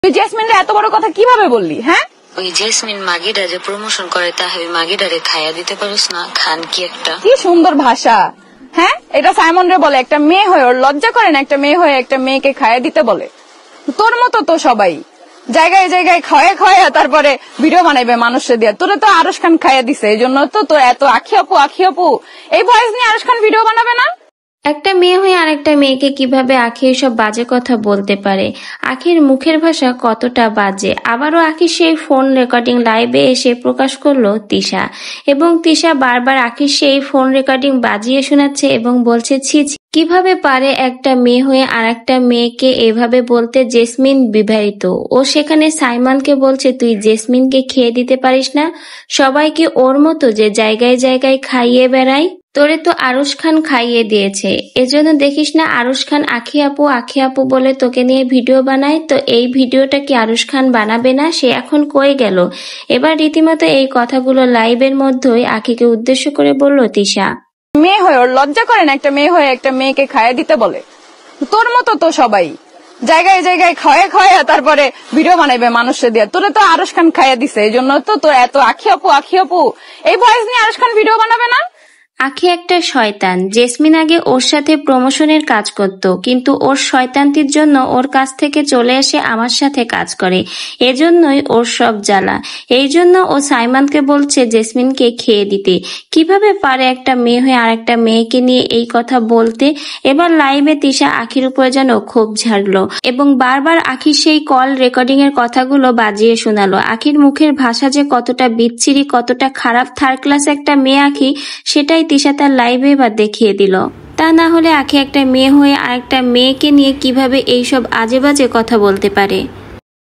তুই জেসমিনরে এত বড় কথা কিভাবে বললি? হ্যাঁ, ওই জেসমিন মাগিটা যে প্রমোশন করে তাহলে মাগিটারে খাইয়া দিতে পারোস না? খান কি একটা কি সুন্দর ভাষা। হ্যাঁ, এটা সাইমন রে বলে, একটা মেয়ে হয়ে ওর লজ্জা করে না একটা মেয়ে হয়ে একটা মেয়েকে খাইয়া দিতে বলে? তোর মতো তো সবাই জায়গায় জায়গায় খাওয়া খাওয়া তারপরে ভিডিও বানাইবে মানুষে দিয়ে। তোরা তো আরশ খান খাইয়া দিছে, এই জন্য তো তোর এত আখি আপু এই ভয়েস নিয়ে আরশ খান ভিডিও বানাবে না? একটা মেয়ে হয়ে আরেকটা মেয়েকে কিভাবে আখি এসব বাজে কথা বলতে পারে? আখির মুখের ভাষা কতটা বাজে। আবারও আখি সেই ফোন রেকর্ডিং লাইভে এসে প্রকাশ করলো তিশা, এবং তিশা বারবার আখির সেই ফোন রেকর্ডিং বাজিয়ে শোনাচ্ছে এবং বলছে ছি ছি, কিভাবে পারে একটা মেয়ে হয়ে আর একটা মেয়েকে এভাবে বলতে? জেসমিন বিবাহিত। ও সেখানে সাইমনকে বলছে তুই জেসমিনকে খেয়ে দিতে পারিস না? সবাইকে ওর মতো যে জায়গায় জায়গায় খাইয়ে বেড়ায়? তোরে তো আরশ খান খাইয়ে দিয়েছে, এজন্য দেখিস না আরশ খান আখি আপু বলে তোকে নিয়ে ভিডিও বানায়। তো এই ভিডিওটা কি আরশ খান বানাবে না? সে এখন কই গেল? এবার রীতিমতো এই কথাগুলো লাইভের মধ্যেই আখিকে উদ্দেশ্য করে বলল তিশা, মেয়ে হয়ে ওর লজ্জা করে না একটা মেয়ে হয়ে একটা মেয়েকে খাইয়া দিতে বলে? তোর মতো তো সবাই জায়গায় জায়গায় খাওয়া খাওয়া তারপরে ভিডিও বানাইবে মানুষে দিয়ে। তোরা তো আরশ খান খাইয়া দিছে, এই জন্য তো তোর এত আখি আপু এই ভয়েস নিয়ে আরশ খান ভিডিও বানাবে না? আখি একটা শয়তান। জেসমিন আগে ওর সাথে প্রমোশনের কাজ করত, কিন্তু ওর শয়তান্তির জন্য ওর কাছ থেকে চলে এসে আমার সাথে কাজ করে, এজন্যই ওর সব জ্বালা। এই জন্য ও সাইমনকে বলছে জেসমিনকে খেয়ে দিতে। কিভাবে পারে একটা মেয়ে হয়ে আর একটা মেয়েকে নিয়ে এই কথা বলতে? এবার লাইভে তিশা আখির উপরে যেন ক্ষোভ ঝাড়লো এবং বারবার আখির সেই কল রেকর্ডিং এর কথাগুলো বাজিয়ে শোনালো। আখির মুখের ভাষা যে কতটা বিচ্ছিরি, কতটা খারাপ থার্ড ক্লাস একটা মেয়ে আখি, সেটাই তিশা তার লাইভে এবার দেখিয়ে দিল। তা না হলে আখি একটা মেয়ে হয়ে আর একটা মেয়েকে নিয়ে কিভাবে এইসব আজে বাজে কথা বলতে পারে?